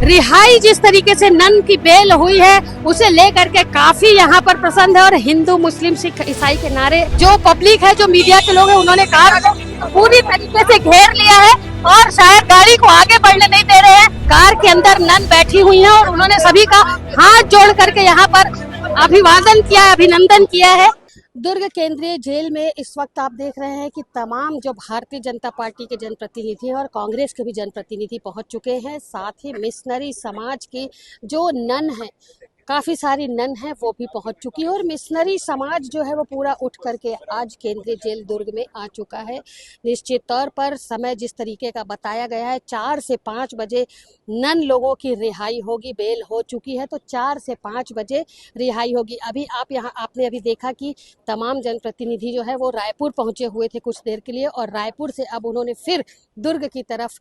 रिहाई जिस तरीके से नन की बेल हुई है उसे लेकर के काफी यहाँ पर प्रसन्न है और हिंदू मुस्लिम सिख ईसाई के नारे जो पब्लिक है जो मीडिया के लोग हैं उन्होंने कार पूरी तरीके से घेर लिया है और शायद गाड़ी को आगे बढ़ने नहीं दे रहे हैं। कार के अंदर नन बैठी हुई है और उन्होंने सभी का हाथ जोड़ करके यहाँ पर अभिवादन किया है, अभिनंदन किया है। दुर्ग केंद्रीय जेल में इस वक्त आप देख रहे हैं कि तमाम जो भारतीय जनता पार्टी के जनप्रतिनिधि हैं और कांग्रेस के भी जनप्रतिनिधि पहुंच चुके हैं। साथ ही मिशनरी समाज की जो नन है, काफ़ी सारी नन है, वो भी पहुंच चुकी है और मिशनरी समाज जो है वो पूरा उठ करके आज केंद्रीय जेल दुर्ग में आ चुका है। निश्चित तौर पर समय जिस तरीके का बताया गया है 4 से 5 बजे नन लोगों की रिहाई होगी। बेल हो चुकी है तो 4 से 5 बजे रिहाई होगी। अभी आपने अभी देखा कि तमाम जनप्रतिनिधि जो है वो रायपुर पहुंचे हुए थे कुछ देर के लिए और रायपुर से अब उन्होंने फिर दुर्ग की तरफ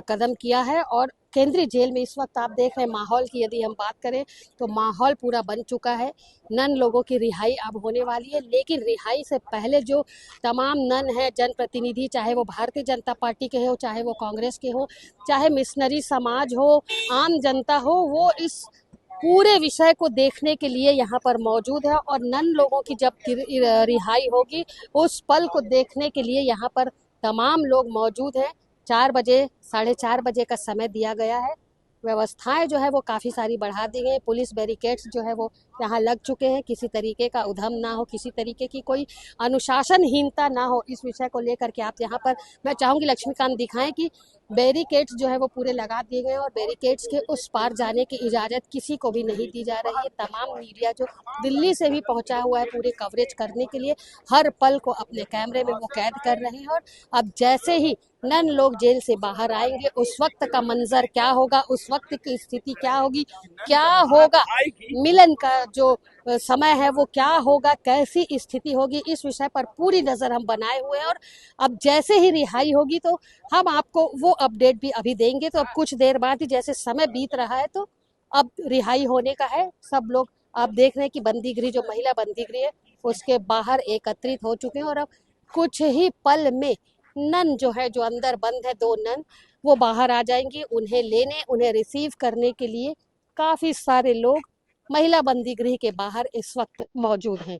कदम किया है। और केंद्रीय जेल में इस वक्त आप देख रहे हैं माहौल की यदि हम बात करें तो माहौल पूरा बन चुका है। नन लोगों की रिहाई अब होने वाली है, लेकिन रिहाई से पहले जो तमाम नन है जनप्रतिनिधि, चाहे वो भारतीय जनता पार्टी के हो, चाहे वो कांग्रेस के हो, चाहे मिशनरी समाज हो, आम जनता हो, वो इस पूरे विषय को देखने के लिए यहाँ पर मौजूद है। और नन लोगों की जब रिहाई होगी उस पल को देखने के लिए यहाँ पर तमाम लोग मौजूद हैं। 4 बजे 4:30 बजे का समय दिया गया है। व्यवस्थाएं जो है वो काफ़ी सारी बढ़ा दी गई। पुलिस बैरिकेड्स जो है वो यहाँ लग चुके हैं। किसी तरीके का उधम ना हो, किसी तरीके की कोई अनुशासनहीनता ना हो, इस विषय को लेकर के आप यहाँ पर मैं चाहूँगी लक्ष्मीकांत दिखाएं कि बैरिकेड्स जो है वो पूरे लगा दिए गए और बैरिकेड्स के उस पार जाने की इजाज़त किसी को भी नहीं दी जा रही है। तमाम मीडिया जो दिल्ली से भी पहुंचा हुआ है पूरी कवरेज करने के लिए, हर पल को अपने कैमरे में वो कैद कर रहे हैं। और अब जैसे ही नन लोग जेल से बाहर आएंगे उस वक्त का मंजर क्या होगा, उस वक्त की स्थिति क्या होगी, क्या होगा, मिलन का जो समय है वो क्या होगा, कैसी स्थिति होगी, इस विषय पर पूरी नज़र हम बनाए हुए हैं। और अब जैसे ही रिहाई होगी तो हम आपको वो अपडेट भी अभी देंगे। तो अब कुछ देर बाद ही जैसे समय बीत रहा है तो अब रिहाई होने का है। सब लोग आप देख रहे हैं कि बंदीगृह जो महिला बंदीगृह है उसके बाहर एकत्रित हो चुके हैं और अब कुछ ही पल में नन जो है, जो अंदर बंद है 2 नन, वो बाहर आ जाएंगी। उन्हें लेने, उन्हें रिसीव करने के लिए काफ़ी सारे लोग महिला बंदीगृह के बाहर इस वक्त मौजूद हैं।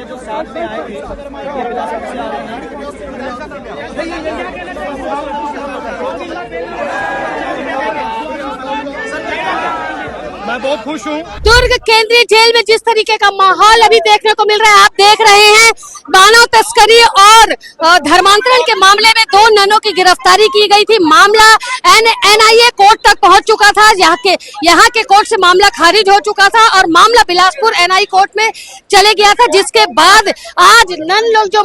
जो साथ में आए मैं बहुत खुश हूँ। दुर्ग केंद्रीय जेल में जिस तरीके का माहौल अभी देखने को मिल रहा है, आप देख रहे हैं मानव तस्करी और धर्मांतरण के मामले में 2 ननों की गिरफ्तारी की गई थी। मामला NIA कोर्ट तक पहुंच चुका था। यहाँ के कोर्ट से मामला खारिज हो चुका था और मामला बिलासपुर NI कोर्ट में चले गया था, जिसके बाद आज नन लोग जो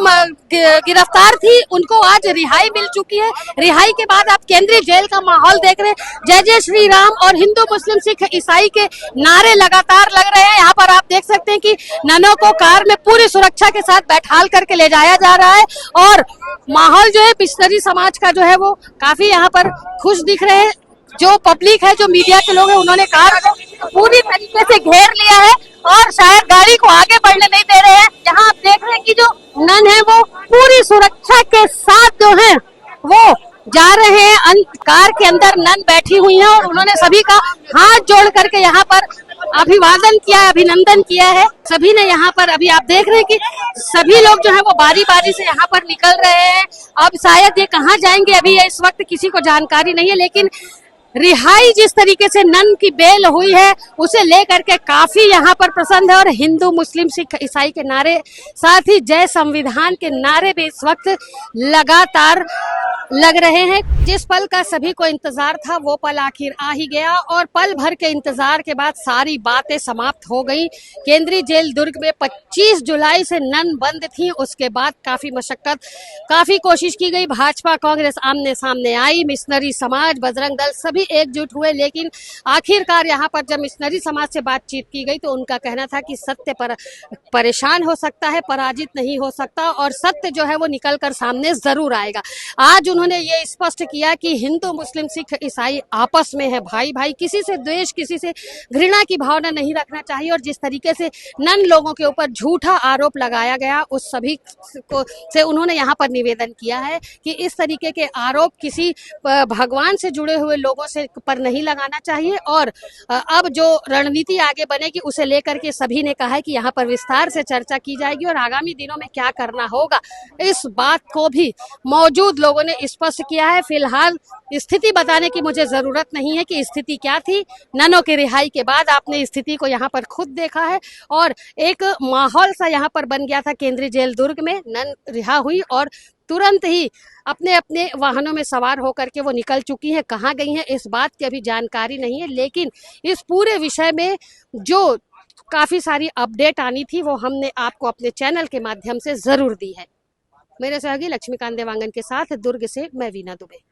गिरफ्तार थी उनको आज रिहाई मिल चुकी है। रिहाई के बाद आप केंद्रीय जेल का माहौल देख रहे हैं। जय जय श्री राम और हिंदू मुस्लिम सिख ईसाई के नारे लगातार लग रहे हैं। यहाँ पर आप देख सकते हैं कि ननों को कार में पूरी सुरक्षा के साथ बैठाल करके ले जाया जा रहा है और माहौल जो है मिशनरी समाज का जो है वो काफी यहाँ पर खुश दिख रहे हैं। जो पब्लिक है, जो मीडिया के लोग हैं, उन्होंने कार पूरी तरीके से घेर लिया है और शायद गाड़ी को आगे बढ़ने नहीं दे रहे हैं। यहाँ आप देख रहे हैं कि जो नन है वो पूरी सुरक्षा के साथ जो है वो जा रहे हैं। कार के अंदर नन बैठी हुई हैं और उन्होंने सभी का हाथ जोड़ करके यहाँ पर अभिवादन किया है, अभिनंदन किया है। सभी ने यहाँ पर अभी आप देख रहे हैं कि सभी लोग जो है वो बारी बारी से यहाँ पर निकल रहे हैं। अब शायद ये कहाँ जाएंगे अभी इस वक्त किसी को जानकारी नहीं है, लेकिन रिहाई जिस तरीके से नन की बेल हुई है उसे लेकर के काफी यहाँ पर प्रसन्न है और हिंदू मुस्लिम सिख ईसाई के नारे, साथ ही जय संविधान के नारे भी इस वक्त लगातार लग रहे हैं। जिस पल का सभी को इंतजार था वो पल आखिर आ ही गया और पल भर के इंतजार के बाद सारी बातें समाप्त हो गई। केंद्रीय जेल दुर्ग में 25 जुलाई से नन बंद थी। उसके बाद काफी मशक्कत, काफी कोशिश की गई। भाजपा कांग्रेस आमने सामने आई, मिशनरी समाज, बजरंग दल सभी एकजुट हुए, लेकिन आखिरकार यहाँ पर जब मिशनरी समाज से बातचीत की गई तो उनका कहना था कि सत्य पर परेशान हो सकता है, पराजित नहीं हो सकता और सत्य जो है वो निकल कर सामने जरूर आएगा। आज उन्होंने ये स्पष्ट किया कि हिंदू, मुस्लिम, सिख, ईसाई आपस में है भाई भाई, किसी से द्वेष, किसी से घृणा की भावना नहीं रखना चाहिए। और जिस तरीके से नन लोगों के ऊपर झूठा आरोप लगाया गया, उस सभी को से उन्होंने यहाँ पर निवेदन किया है कि इस तरीके के आरोप किसी भगवान से जुड़े हुए लोगों से पर नहीं लगाना चाहिए। और अब जो रणनीति आगे बनेगी उसे लेकर के सभी ने कहा है कि यहाँ पर विस्तार से चर्चा की जाएगी और आगामी दिनों में क्या करना होगा इस बात को भी मौजूद लोगों ने स्पष्ट किया है। फिलहाल स्थिति बताने की मुझे जरूरत नहीं है कि स्थिति क्या थी। ननों की रिहाई के बाद आपने स्थिति को यहाँ पर खुद देखा है और एक माहौल सा यहाँ पर बन गया था केंद्रीय जेल दुर्ग में। नन रिहा हुई और तुरंत ही अपने अपने वाहनों में सवार होकर के वो निकल चुकी हैं। कहाँ गई हैं इस बात की अभी जानकारी नहीं है, लेकिन इस पूरे विषय में जो काफी सारी अपडेट आनी थी वो हमने आपको अपने चैनल के माध्यम से जरूर दी है। मेरे सहयोगी लक्ष्मीकांत देवांगन के साथ दुर्ग से मैं वीना दुबे।